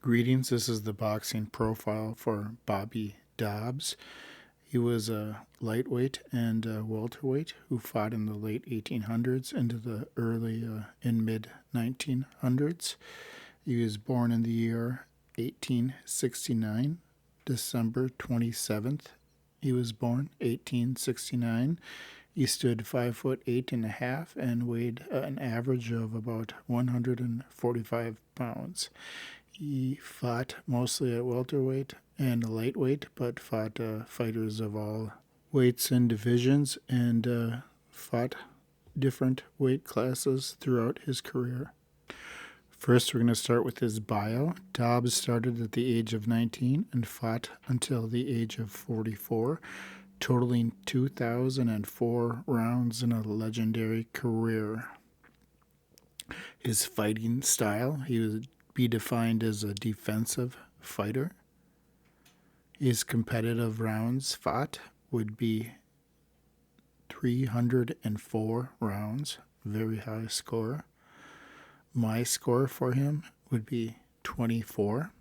Greetings, this is the boxing profile for Bobby Dobbs. He was a lightweight and a welterweight who fought in the late 1800s into the early and mid 1900s. He was born in the year 1869, December 27th. He was born 1869. He stood 5'8" and weighed an average of about 145 pounds. He fought mostly at welterweight and lightweight, but fought fighters of all weights and divisions, and fought different weight classes throughout his career. First, we're going to start with his bio. Dobbs started at the age of 19 and fought until the age of 44, totaling 2,004 rounds in a legendary career. His fighting style, he would be defined as a defensive fighter. His competitive rounds fought would be 304 rounds, very high score. My score for him would be 24.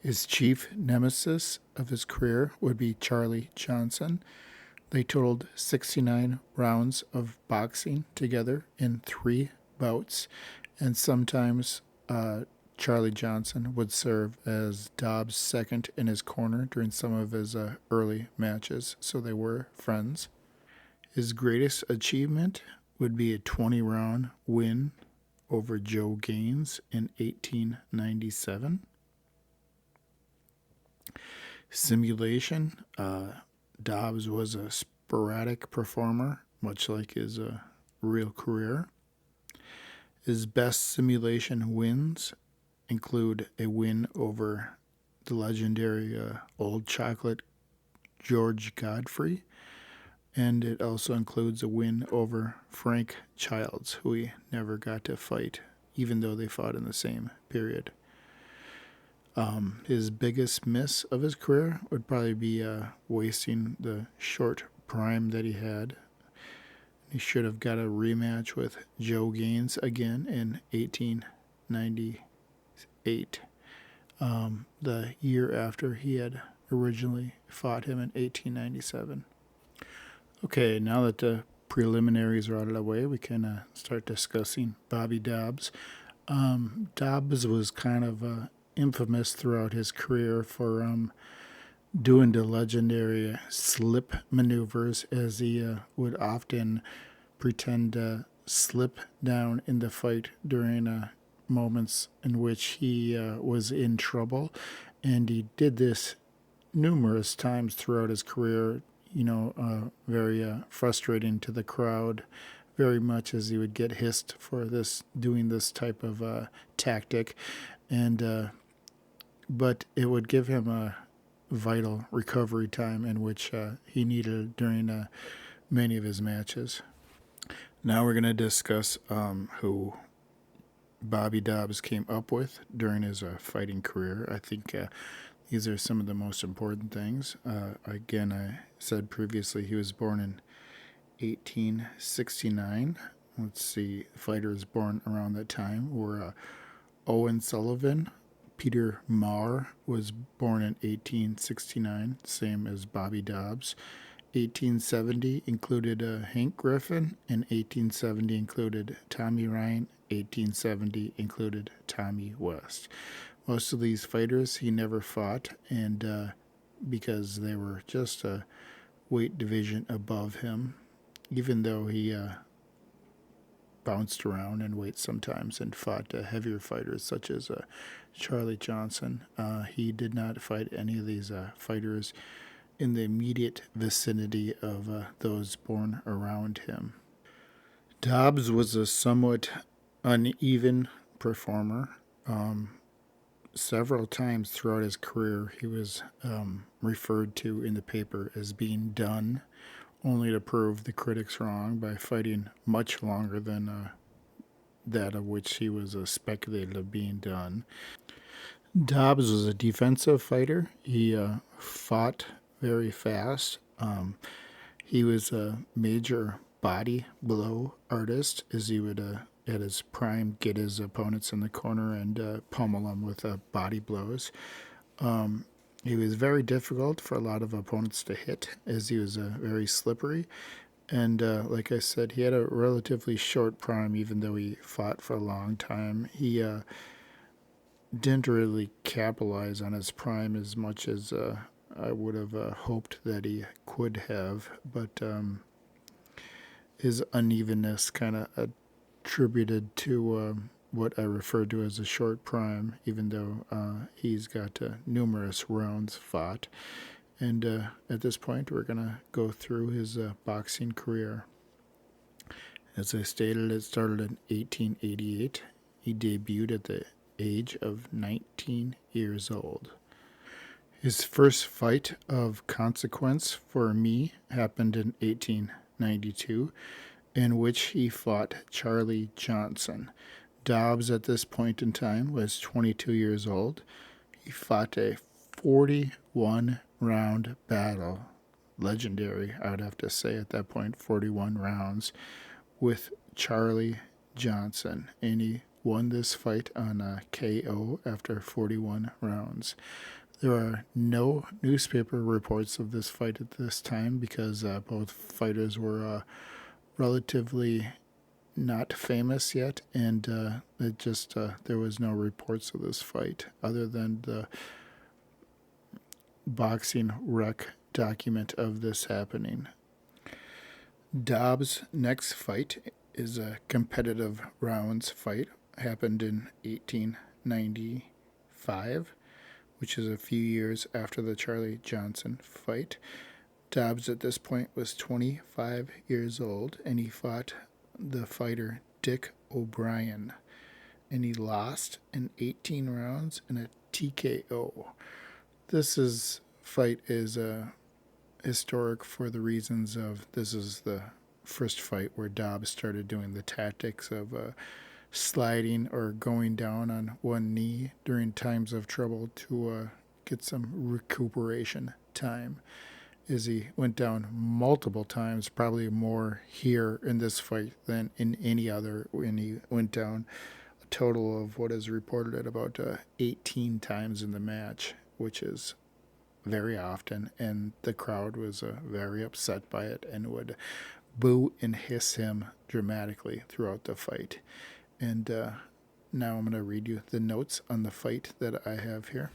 His chief nemesis of his career would be Charlie Johnson. They totaled 69 rounds of boxing together in 3 bouts, and sometimes Charlie Johnson would serve as Dobbs' second in his corner during some of his early matches, so they were friends. His greatest achievement would be a 20-round win over Joe Gaines in 1897. Simulation, Dobbs was a sporadic performer, much like his real career. His best simulation wins include a win over the legendary Old Chocolate George Godfrey, and it also includes a win over Frank Childs, who he never got to fight, even though they fought in the same period. His biggest miss of his career would probably be wasting the short prime that he had. He should have got a rematch with Joe Gaines again in 1898, the year after he had originally fought him in 1897. Okay, now that the preliminaries are out of the way, we can start discussing Bobby Dobbs. Dobbs was kind of infamous throughout his career for doing the legendary slip maneuvers, as he would often pretend to slip down in the fight during moments in which he was in trouble. And he did this numerous times throughout his career, very frustrating to the crowd, very much as he would get hissed for doing this type of tactic. But it would give him a vital recovery time in which he needed during many of his matches. Now we're going to discuss who Bobby Dobbs came up with during his fighting career. I think these are some of the most important things. Again, I said previously he was born in 1869. Let's see, fighters born around that time were Owen Sullivan. Peter Marr was born in 1869, same as Bobby Dobbs. 1870 included Hank Griffin, and 1870 included Tommy Ryan. 1870 included Tommy West. Most of these fighters he never fought, and because they were just a weight division above him, even though he bounced around in weight sometimes and fought heavier fighters such as Charlie Johnson. He did not fight any of these fighters in the immediate vicinity of those born around him. Dobbs was a somewhat uneven performer. Several times throughout his career, he was referred to in the paper as being done, only to prove the critics wrong by fighting much longer than that of which he was speculated of being done. Dobbs was a defensive fighter. He fought very fast. He was a major body blow artist, as he would at his prime, get his opponents in the corner and pummel them with body blows. He was very difficult for a lot of opponents to hit, as he was very slippery. And like I said, he had a relatively short prime, even though he fought for a long time. He didn't really capitalize on his prime as much as I would have hoped that he could have. But his unevenness kind of attributed to what I refer to as a short prime, even though he's got numerous rounds fought. And at this point, we're going to go through his boxing career. As I stated, it started in 1888. He debuted at the age of 19 years old. His first fight of consequence for me happened in 1892, in which he fought Charlie Johnson. Dobbs at this point in time was 22 years old. He fought a 41-round battle. Legendary, I would have to say at that point, 41 rounds with Charlie Johnson. And he won this fight on a KO after 41 rounds. There are no newspaper reports of this fight at this time because both fighters were relatively not famous yet, and there was no reports of this fight other than the boxing rec document of this happening. Dobbs' next fight is a competitive rounds fight. Happened in 1895, which is a few years after the Charlie Johnson fight. Dobbs at this point was 25 years old, and he fought the fighter Dick O'Brien, and he lost in 18 rounds in a TKO. This fight is historic for the reasons of this is the first fight where Dobbs started doing the tactics of sliding or going down on one knee during times of trouble to get some recuperation time. As he went down multiple times, probably more here in this fight than in any other, when he went down a total of what is reported at about 18 times in the match, which is very often, and the crowd was very upset by it and would boo and hiss him dramatically throughout the fight. And now I'm going to read you the notes on the fight that I have here.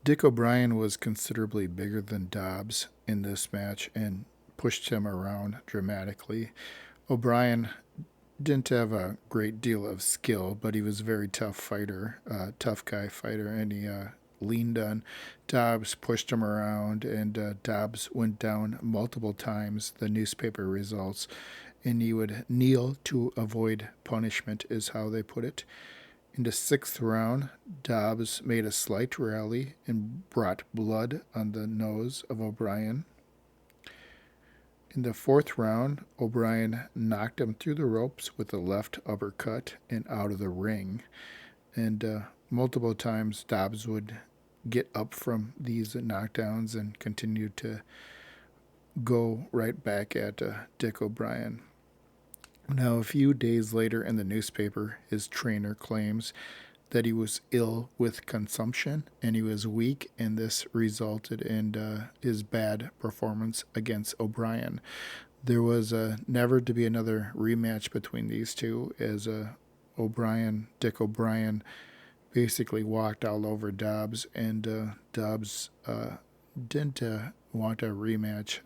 Dick O'Brien was considerably bigger than Dobbs in this match and pushed him around dramatically. O'Brien didn't have a great deal of skill, but he was a very tough fighter, tough guy fighter, and he leaned on Dobbs, pushed him around, and Dobbs went down multiple times, the newspaper results, and he would kneel to avoid punishment, is how they put it. In the 6th round, Dobbs made a slight rally and brought blood on the nose of O'Brien. In the 4th round, O'Brien knocked him through the ropes with a left uppercut and out of the ring. And multiple times, Dobbs would get up from these knockdowns and continue to go right back at Dick O'Brien. Now, a few days later in the newspaper, his trainer claims that he was ill with consumption and he was weak, and this resulted in his bad performance against O'Brien. There was never to be another rematch between these two, as Dick O'Brien, basically walked all over Dobbs, and Dobbs didn't want a rematch,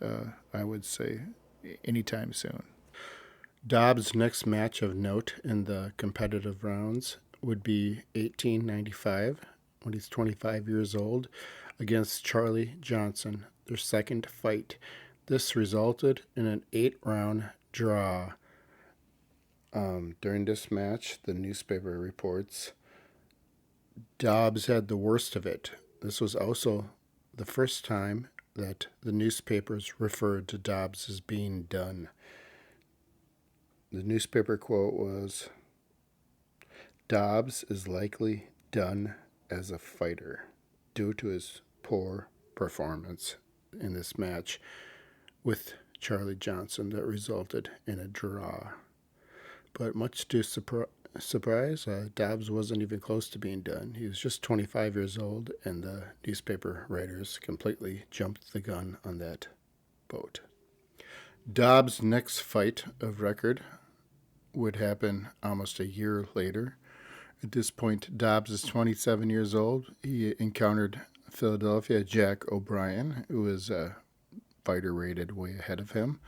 I would say, anytime soon. Dobbs' next match of note in the competitive rounds would be 1895, when he's 25 years old, against Charlie Johnson, their second fight. This resulted in an 8-round draw. During this match, the newspaper reports, Dobbs had the worst of it. This was also the first time that the newspapers referred to Dobbs as being done. The newspaper quote was, "Dobbs is likely done as a fighter due to his poor performance in this match with Charlie Johnson that resulted in a draw." But much to surprise, Dobbs wasn't even close to being done. He was just 25 years old, and the newspaper writers completely jumped the gun on that boat. Dobbs' next fight of record would happen almost a year later. At this point, Dobbs is 27 years old. He encountered Philadelphia Jack O'Brien, who was a fighter rated way ahead of him.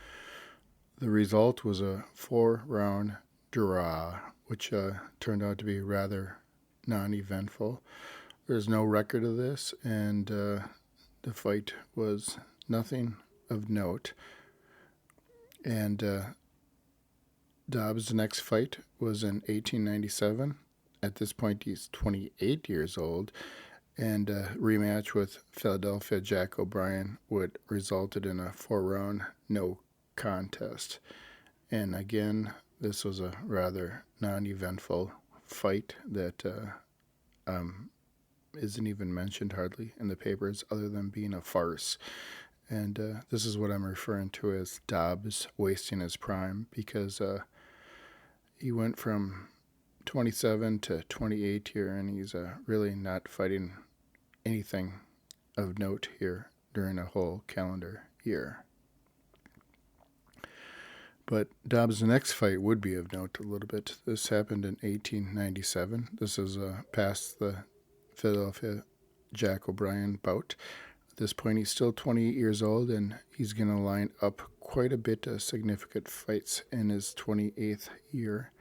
The result was a 4-round draw, which turned out to be rather non-eventful. There's no record of this, and the fight was nothing of note. And Dobbs' next fight was in 1897. At this point, he's 28 years old, and a rematch with Philadelphia Jack O'Brien would resulted in a 4-round no contest. And again, this was a rather non-eventful fight that isn't even mentioned hardly in the papers other than being a farce. And this is what I'm referring to as Dobbs wasting his prime, because he went from 27 to 28 here, and he's really not fighting anything of note here during a whole calendar year. But Dobbs' next fight would be of note a little bit. This happened in 1897. This is past the Philadelphia Jack O'Brien bout. At this point, he's still 28 years old, and he's going to line up quite a bit of significant fights in his 28th year.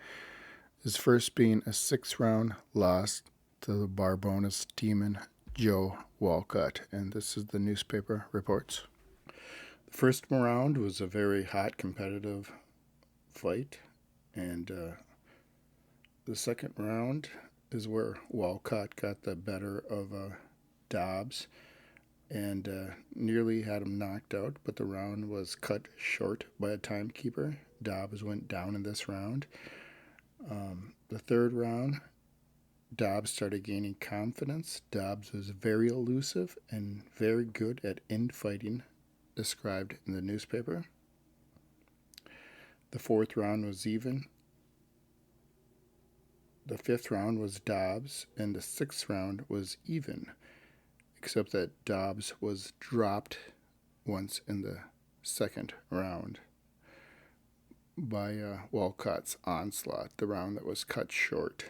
His first being a 6-round loss to the Barbonus Demon Joe Walcott, and this is the newspaper reports. The first round was a very hot competitive fight, and the second round is where Walcott got the better of Dobbs and nearly had him knocked out, but the round was cut short by a timekeeper. Dobbs went down in this round. The third round, Dobbs started gaining confidence. Dobbs was very elusive and very good at infighting, described in the newspaper. The fourth round was even. The fifth round was Dobbs, and the sixth round was even, except that Dobbs was dropped once in the second round by Walcott's onslaught, the round that was cut short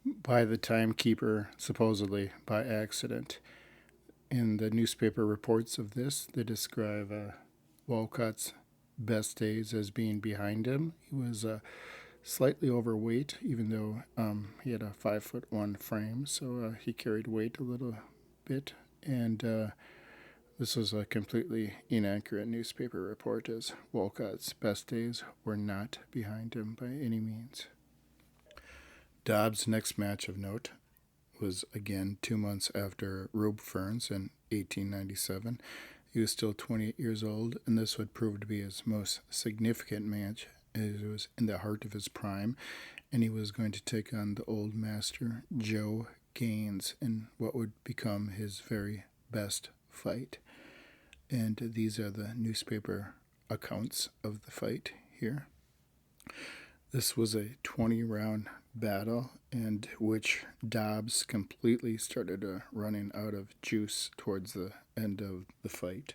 by the timekeeper, supposedly by accident. In the newspaper reports of this, they describe Walcott's best days as being behind him. He was slightly overweight, even though he had a 5'1" frame, so he carried weight a little bit. And this was a completely inaccurate newspaper report, as Walcott's best days were not behind him by any means. Dobbs' next match of note was again 2 months after Rube Ferns in 1897. He was still 28 years old, and this would prove to be his most significant match, as it was in the heart of his prime, and he was going to take on the old master Joe Gaines in what would become his very best fight. And these are the newspaper accounts of the fight here. This was a 20-round battle, and which Dobbs completely started running out of juice towards the end of the fight.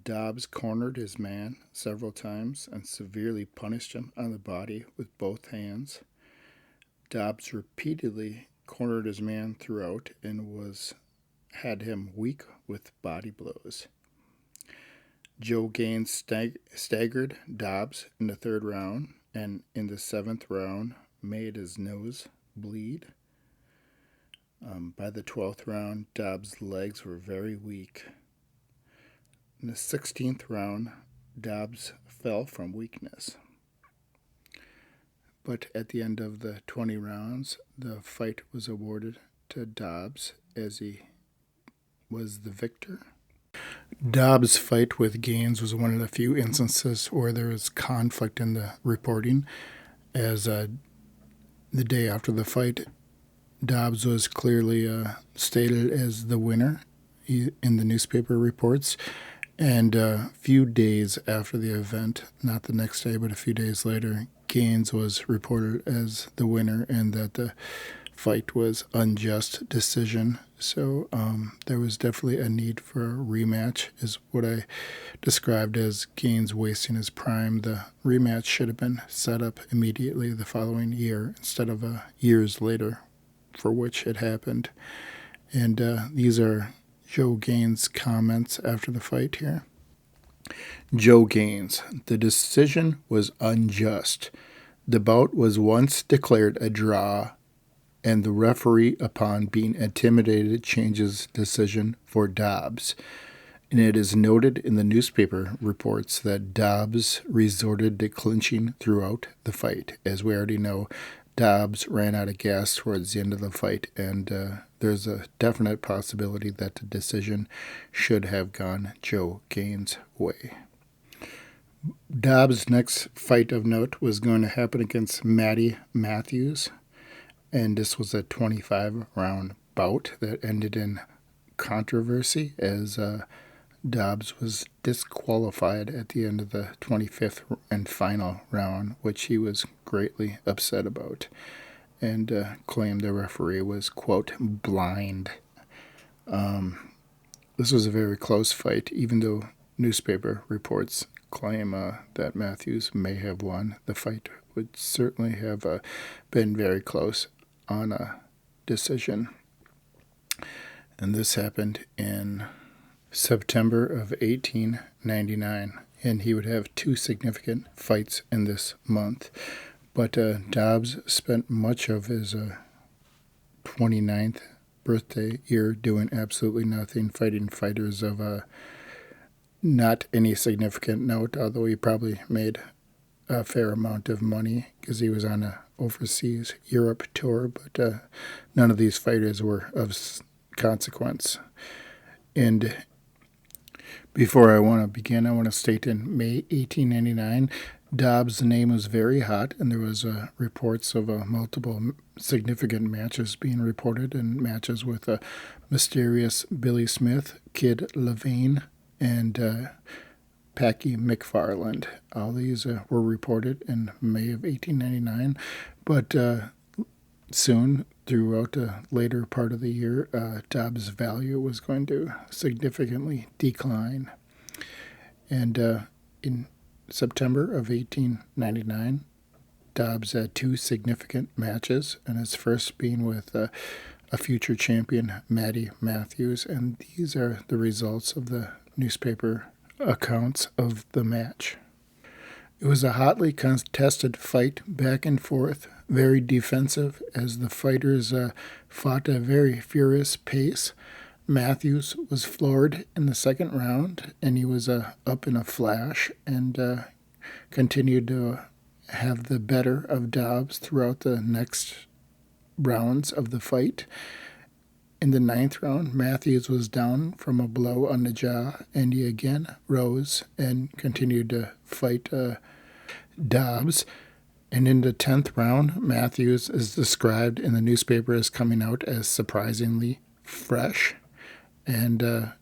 Dobbs cornered his man several times and severely punished him on the body with both hands. Dobbs repeatedly cornered his man throughout and had him weak with body blows. Joe Gaines staggered Dobbs in the third round, and in the seventh round made his nose bleed. By the 12th round, Dobbs' legs were very weak. In the 16th round, Dobbs fell from weakness. But at the end of the 20 rounds, the fight was awarded to Dobbs, as he was the victor. Dobbs' fight with Gaines was one of the few instances where there was conflict in the reporting, as the day after the fight, Dobbs was clearly stated as the winner in the newspaper reports, And a few days after the event, not the next day, but a few days later, Gaines was reported as the winner and that the fight was unjust decision. So there was definitely a need for a rematch, is what I described as Gaines wasting his prime. The rematch should have been set up immediately the following year instead of years later, for which it happened. And these are Joe Gaines' comments after the fight here. Joe Gaines, the decision was unjust. The bout was once declared a draw, and the referee, upon being intimidated, changes decision for Dobbs. And it is noted in the newspaper reports that Dobbs resorted to clinching throughout the fight. As we already know, Dobbs ran out of gas towards the end of the fight, and there's a definite possibility that the decision should have gone Joe Gaines' way. Dobbs' next fight of note was going to happen against Matty Matthews, and this was a 25-round bout that ended in controversy as Dobbs was disqualified at the end of the 25th and final round, which he was greatly upset about, and claimed the referee was, quote, blind. This was a very close fight, even though newspaper reports claim that Matthews may have won. The fight would certainly have been very close on a decision. And this happened in September of 1899, and he would have two significant fights in this month. But Dobbs spent much of his 29th birthday year doing absolutely nothing, fighting fighters of not any significant note, although he probably made a fair amount of money because he was on an overseas Europe tour, but none of these fighters were of consequence. And before I want to begin, I want to state in May 1899, Dobbs' name was very hot, and there was reports of multiple significant matches being reported, and matches with mysterious Billy Smith, Kid Levine, and Packy McFarland. All these were reported in May of 1899, but soon, throughout the later part of the year, Dobbs' value was going to significantly decline. And in September of 1899, Dobbs had two significant matches, and his first being with a future champion, Matty Matthews, and these are the results of the newspaper accounts of the match. It was a hotly contested fight, back and forth, very defensive, as the fighters fought at a very furious pace. Matthews was floored in the second round, and he was up in a flash and continued to have the better of Dobbs throughout the next rounds of the fight. In the ninth round, Matthews was down from a blow on the jaw, and he again rose and continued to fight Dobbs. And in the 10th round, Matthews is described in the newspaper as coming out as surprisingly fresh. And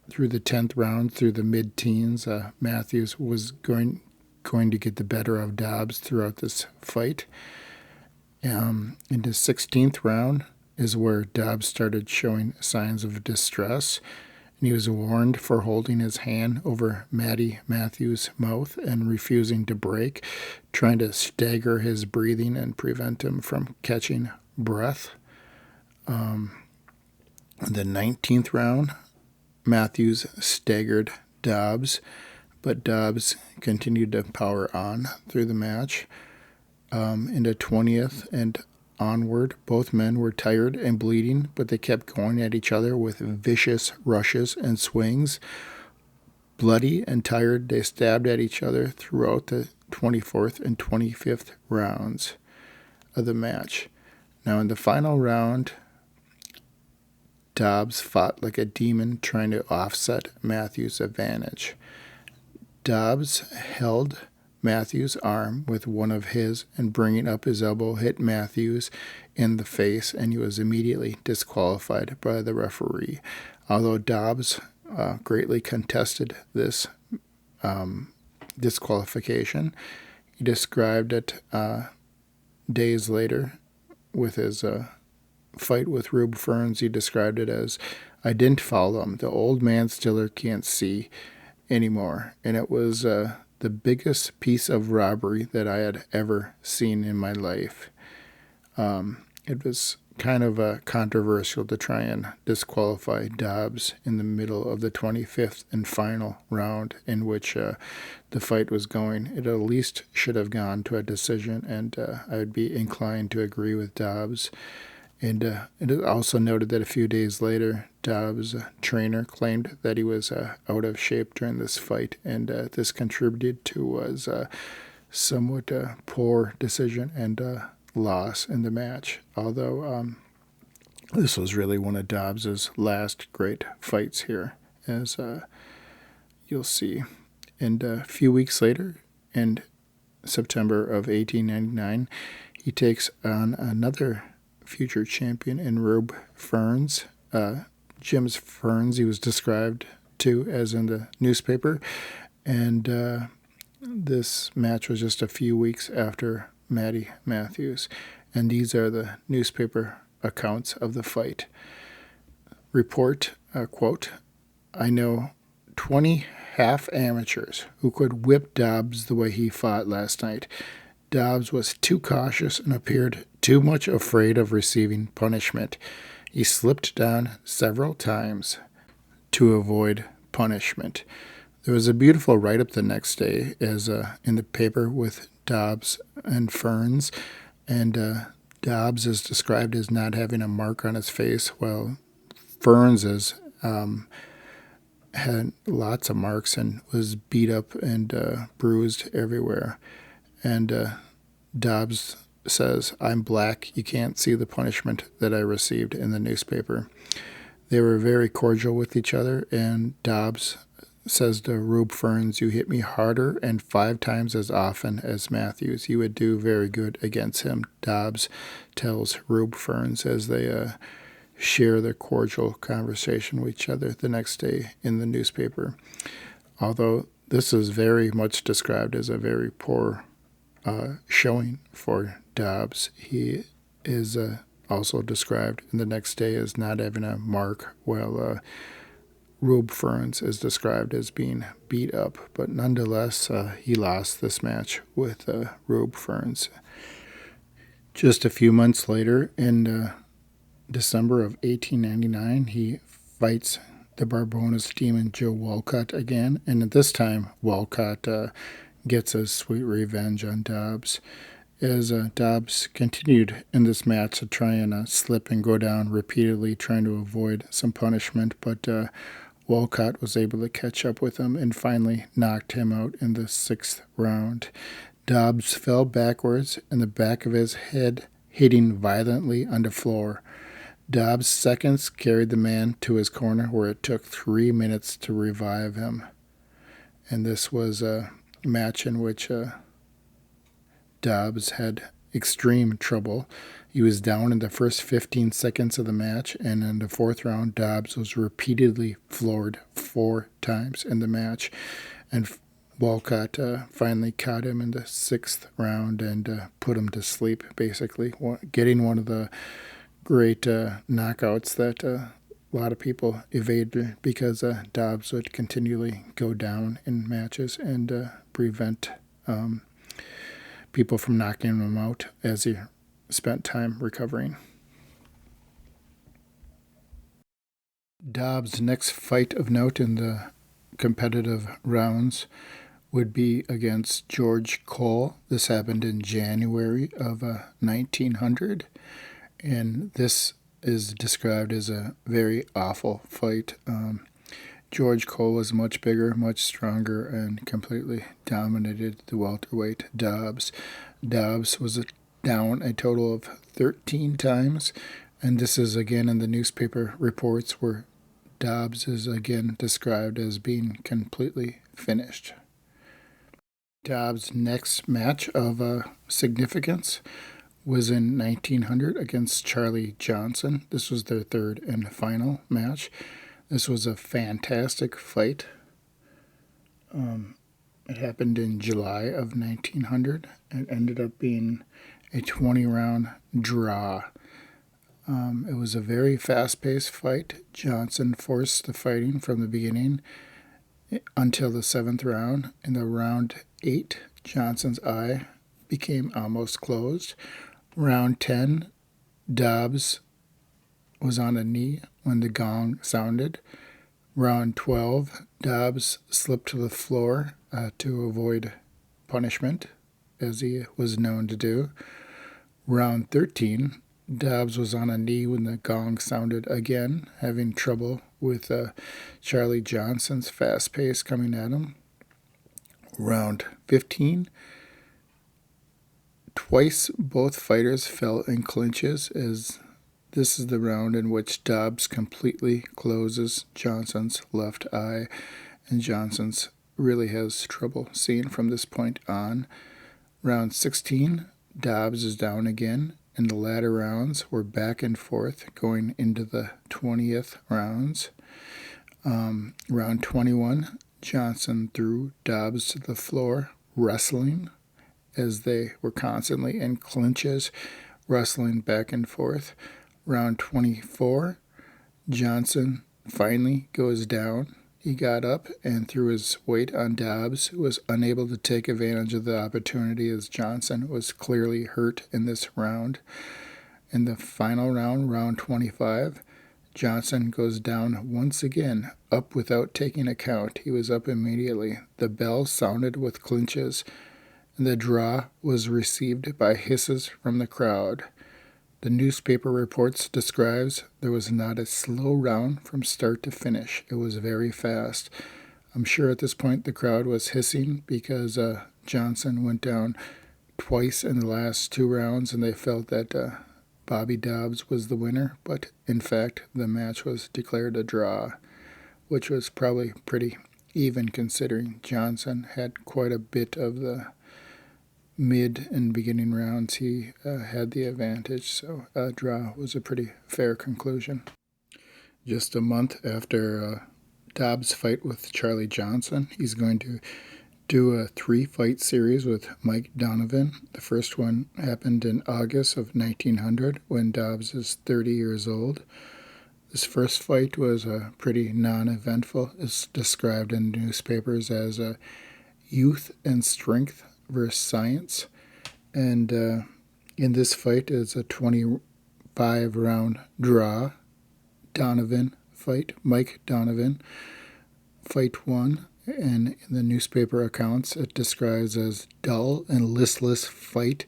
through the 10th round, through the mid-teens, Matthews was going to get the better of Dobbs throughout this fight. In the 16th round is where Dobbs started showing signs of distress, and he was warned for holding his hand over Matty Matthews' mouth and refusing to break, trying to stagger his breathing and prevent him from catching breath. In the 19th round, Matthews staggered Dobbs, but Dobbs continued to power on through the match. In the 20th and onward, both men were tired and bleeding, but they kept going at each other with vicious rushes and swings. Bloody and tired, they stabbed at each other throughout the 24th and 25th rounds of the match. Now, in the final round, Dobbs fought like a demon, trying to offset Matthews' advantage. Dobbs held Matthews' arm with one of his, and bringing up his elbow hit Matthews in the face, and he was immediately disqualified by the referee. Although Dobbs greatly contested this disqualification. He described it days later with his fight with Rube Ferns. He described it as, "I didn't follow him. The old man stiller can't see anymore." And it was the biggest piece of robbery that I had ever seen in my life. It was kind of controversial to try and disqualify Dobbs in the middle of the 25th and final round in which the fight was going. It at least should have gone to a decision, and I would be inclined to agree with Dobbs. And it is also noted that a few days later, Dobbs' trainer claimed that he was out of shape during this fight, and this contributed to his somewhat poor decision and loss in the match. Although this was really one of Dobbs' last great fights here, as you'll see. And a few weeks later, in September of 1899, he takes on another future champion in Rube Ferns. Jim's Ferns, he was described to as in the newspaper. And this match was just a few weeks after Matty Matthews. And these are the newspaper accounts of the fight. Report, quote, "I know 20 half amateurs who could whip Dobbs the way he fought last night. Dobbs was too cautious and appeared too much afraid of receiving punishment. He slipped down several times to avoid punishment." There was a beautiful write-up the next day as in the paper with Dobbs and Ferns, and Dobbs is described as not having a mark on his face, while Ferns had lots of marks and was beat up and bruised everywhere. And Dobbs says, "I'm black. You can't see the punishment that I received in the newspaper." They were very cordial with each other, and Dobbs says to Rube Ferns, "You hit me harder and 5 times as often as Matthews. You would do very good against him," Dobbs tells Rube Ferns as they share their cordial conversation with each other the next day in the newspaper. Although this is very much described as a very poor showing for Dobbs, he is also described in the next day as not having a mark, while Rube Ferns is described as being beat up. But nonetheless, he lost this match with Rube Ferns. Just a few months later, in December of 1899, he fights the Barbonas Demon Joe Walcott again, and at this time, Walcott gets his sweet revenge on Dobbs. As Dobbs continued in this match to try and slip and go down repeatedly, trying to avoid some punishment, but Walcott was able to catch up with him and finally knocked him out in the 6th round. Dobbs fell backwards and the back of his head hitting violently on the floor. Dobbs' seconds carried the man to his corner, where it took 3 minutes to revive him. And this was a match in which Dobbs had extreme trouble. He was down in the first 15 seconds of the match, and in the 4th round, Dobbs was repeatedly floored 4 times in the match. And Walcott finally caught him in the 6th round and put him to sleep, basically, getting one of the great knockouts that a lot of people evaded, because Dobbs would continually go down in matches and prevent people from knocking him out as he spent time recovering. Dobbs' next fight of note in the competitive rounds would be against George Cole. This happened in January of 1900, and this is described as a very awful fight. George Cole was much bigger, much stronger, and completely dominated the welterweight Dobbs. Dobbs was down a total of 13 times, and this is again in the newspaper reports, where Dobbs is again described as being completely finished. Dobbs' next match of significance was in 1900 against Charlie Johnson. This was their 3rd and final match. This was a fantastic fight. It happened in July of 1900. It ended up being a 20-round draw. It was a very fast-paced fight. Johnson forced the fighting from the beginning until the 7th round. In the round 8, Johnson's eye became almost closed. Round 10, Dobbs was on a knee when the gong sounded. Round 12, Dobbs slipped to the floor to avoid punishment, as he was known to do. Round 13, Dobbs was on a knee when the gong sounded again, having trouble with Charlie Johnson's fast pace coming at him. Round 15, twice both fighters fell in clinches, as this is the round in which Dobbs completely closes Johnson's left eye, and Johnson's really has trouble seeing from this point on. Round 16, Dobbs is down again, and the latter rounds were back and forth going into the 20th rounds. Round 21, Johnson threw Dobbs to the floor, wrestling, as they were constantly in clinches, wrestling back and forth. Round 24, Johnson finally goes down. He got up and threw his weight on Dobbs, who was unable to take advantage of the opportunity, as Johnson was clearly hurt in this round. In the final round, round 25, Johnson goes down once again, up without taking a count. He was up immediately. The bell sounded with clinches, and the draw was received by hisses from the crowd. The newspaper reports describes there was not a slow round from start to finish. It was very fast. I'm sure at this point the crowd was hissing because Johnson went down twice in the last 2 rounds, and they felt that Bobby Dobbs was the winner. But in fact, the match was declared a draw, which was probably pretty even considering Johnson had quite a bit of the mid and beginning rounds. He had the advantage, so a draw was a pretty fair conclusion. Just a month after Dobbs' fight with Charlie Johnson, he's going to do a 3-fight series with Mike Donovan. The first one happened in August of 1900 when Dobbs is 30 years old. This first fight was pretty non-eventful. It's described in newspapers as youth and strength versus science, and in this fight is a 25-round draw. Donovan fight, Mike Donovan, fight 1, and in the newspaper accounts it describes as dull and listless fight,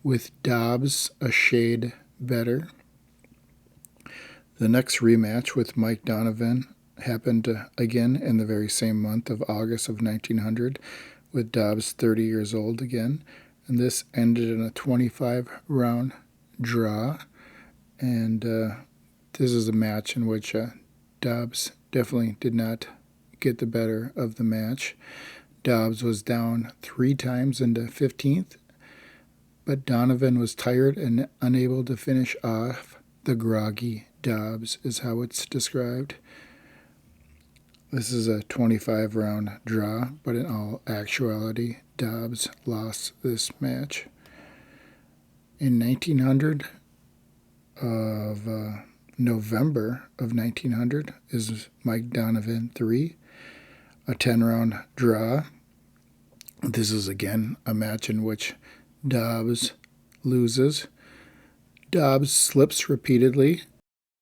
with Dobbs a shade better. The next rematch with Mike Donovan happened again in the very same month of August of 1900, with Dobbs 30 years old again, and this ended in a 25-round draw. And this is a match in which Dobbs definitely did not get the better of the match. Dobbs was down 3 times into 15th, but Donovan was tired and unable to finish off the groggy Dobbs, is how it's described. This is a 25-round draw, but in all actuality, Dobbs lost this match. In 1900 of November of 1900 is Mike Donovan 3, a 10-round draw. This is again a match in which Dobbs loses. Dobbs slips repeatedly.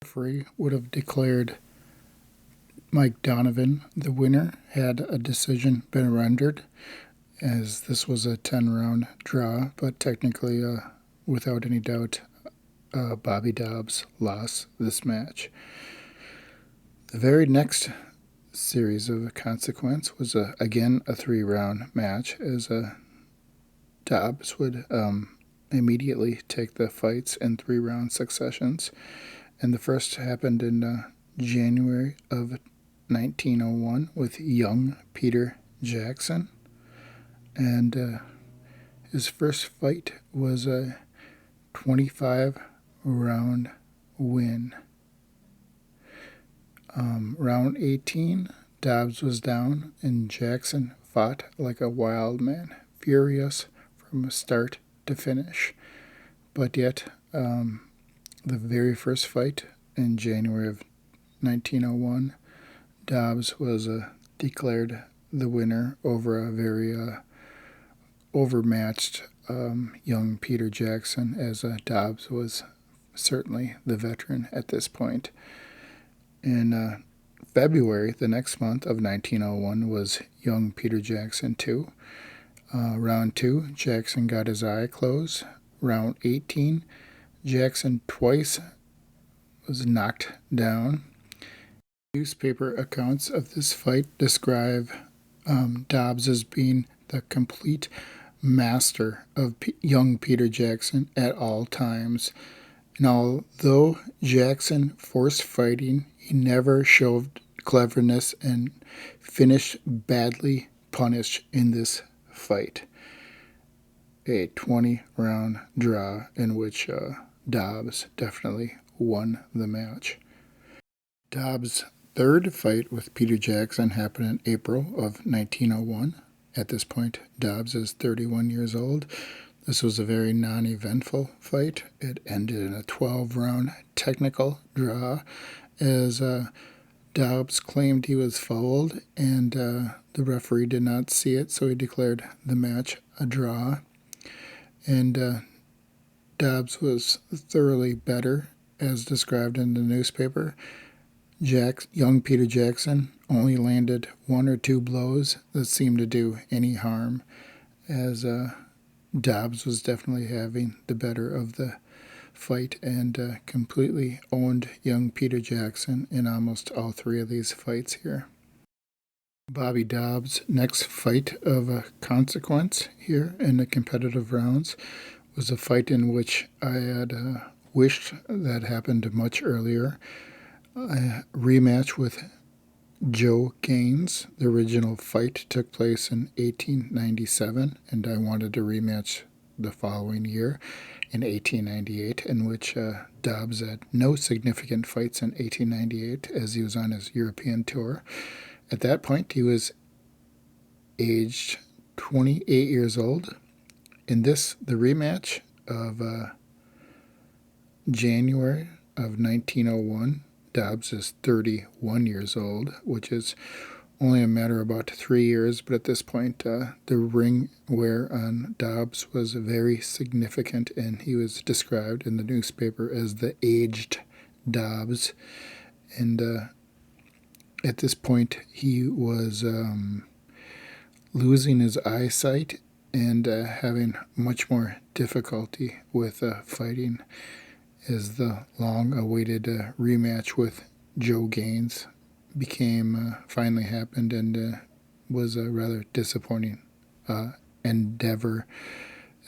The referee would have declared Mike Donovan the winner had a decision been rendered, as this was a 10-round draw, but technically, without any doubt, Bobby Dobbs lost this match. The very next series of consequence was again a 3-round match, as Dobbs would immediately take the fights in 3-round successions, and the first happened in January of 1901 with young Peter Jackson, and his first fight was a 25-round win. Round 18, Dobbs was down, and Jackson fought like a wild man, furious from start to finish. But yet, the very first fight in January of 1901, Dobbs was declared the winner over a very overmatched young Peter Jackson, as Dobbs was certainly the veteran at this point. In February, the next month of 1901, was young Peter Jackson too. Round 2, Jackson got his eye closed. Round 18, Jackson twice was knocked down. Newspaper accounts of this fight describe Dobbs as being the complete master of young Peter Jackson at all times. And although Jackson forced fighting, he never showed cleverness and finished badly punished in this fight. A 20-round draw in which Dobbs definitely won the match. Dobbs' third fight with Peter Jackson happened in April of 1901. At this point, Dobbs is 31 years old. This was a very non-eventful fight. It ended in a 12-round technical draw, as Dobbs claimed he was fouled, and the referee did not see it, so he declared the match a draw. And Dobbs was thoroughly better, as described in the newspaper. Young Peter Jackson only landed 1 or 2 blows that seemed to do any harm, as Dobbs was definitely having the better of the fight and completely owned young Peter Jackson in almost all 3 of these fights here. Bobby Dobbs' next fight of consequence here in the competitive rounds was a fight in which I had wished that happened much earlier. A rematch with Joe Gaines. The original fight took place in 1897, and I wanted to rematch the following year in 1898, in which Dobbs had no significant fights in 1898 as he was on his European tour. At that point, he was aged 28 years old. In the rematch of January of 1901, Dobbs is 31 years old, which is only a matter of about 3 years, but at this point, the ring wear on Dobbs was very significant, and he was described in the newspaper as the aged Dobbs. And at this point, he was losing his eyesight and having much more difficulty with fighting, as the long-awaited rematch with Joe Gaines finally happened, and was a rather disappointing endeavor,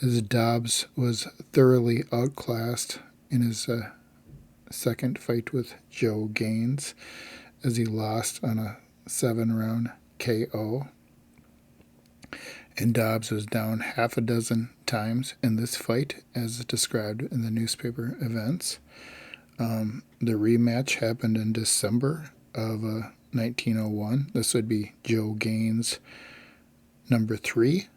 as Dobbs was thoroughly outclassed in his second fight with Joe Gaines, as he lost on a 7-round KO. And Dobbs was down half a dozen times in this fight, as described in the newspaper events. The rematch happened in December of 1901. This would be Joe Gaines number 3.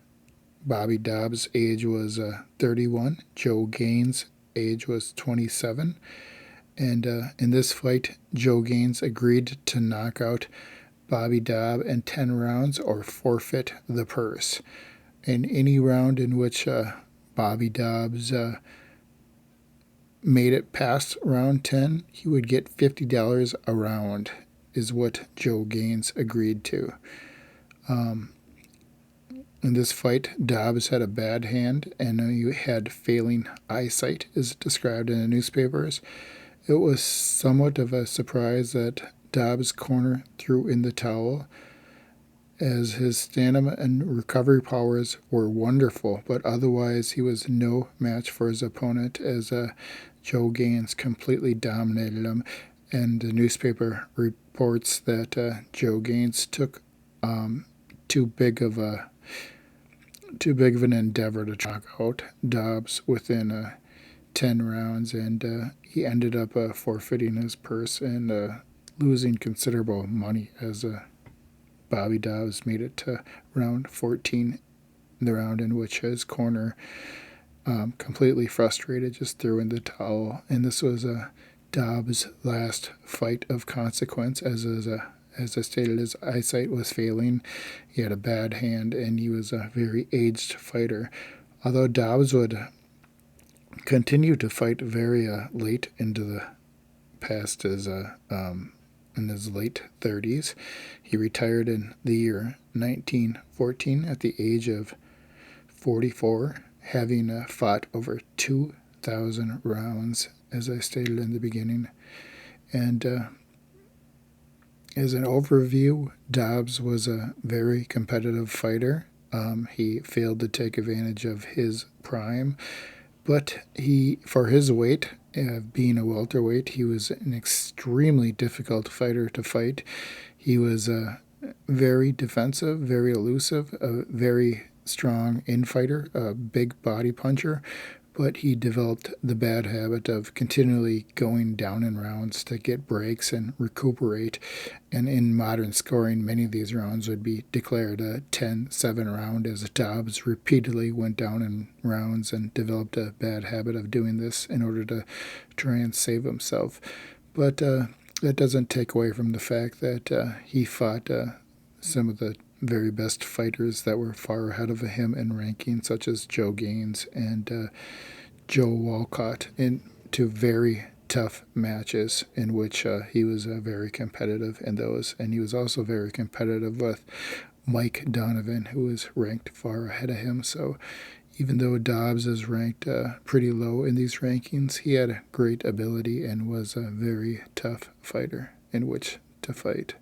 Bobby Dobbs' age was 31. Joe Gaines' age was 27. And in this fight, Joe Gaines agreed to knock out Bobby Dobb in 10 rounds or forfeit the purse. In any round in which Bobby Dobbs made it past round 10, he would get $50 a round, is what Joe Gaines agreed to. In this fight, Dobbs had a bad hand and he had failing eyesight, as described in the newspapers. It was somewhat of a surprise that Dobbs' corner threw in the towel, as his stamina and recovery powers were wonderful, but otherwise he was no match for his opponent, as Joe Gaines completely dominated him, and the newspaper reports that Joe Gaines took too big of an endeavor to knock out Dobbs within 10 rounds, and he ended up forfeiting his purse and losing considerable money as Bobby Dobbs made it to round 14, the round in which his corner, completely frustrated, just threw in the towel. And this was Dobbs' last fight of consequence, as I stated, his eyesight was failing. He had a bad hand, and he was a very aged fighter. Although Dobbs would continue to fight very late into the past his in his late 30s. He retired in the year 1914 at the age of 44, having fought over 2,000 rounds, as I stated in the beginning. And as an overview, Dobbs was a very competitive fighter. He failed to take advantage of his prime, but for his weight, being a welterweight, he was an extremely difficult fighter to fight. He was very defensive, very elusive, a very strong infighter, a big body puncher, but he developed the bad habit of continually going down in rounds to get breaks and recuperate. And in modern scoring, many of these rounds would be declared a 10-7 round, as Dobbs repeatedly went down in rounds and developed a bad habit of doing this in order to try and save himself. But that doesn't take away from the fact that he fought some of the very best fighters that were far ahead of him in ranking, such as Joe Gaines and Joe Walcott, into very tough matches in which he was very competitive in those. And he was also very competitive with Mike Donovan, who was ranked far ahead of him. So even though Dobbs is ranked pretty low in these rankings, he had great ability and was a very tough fighter in which to fight.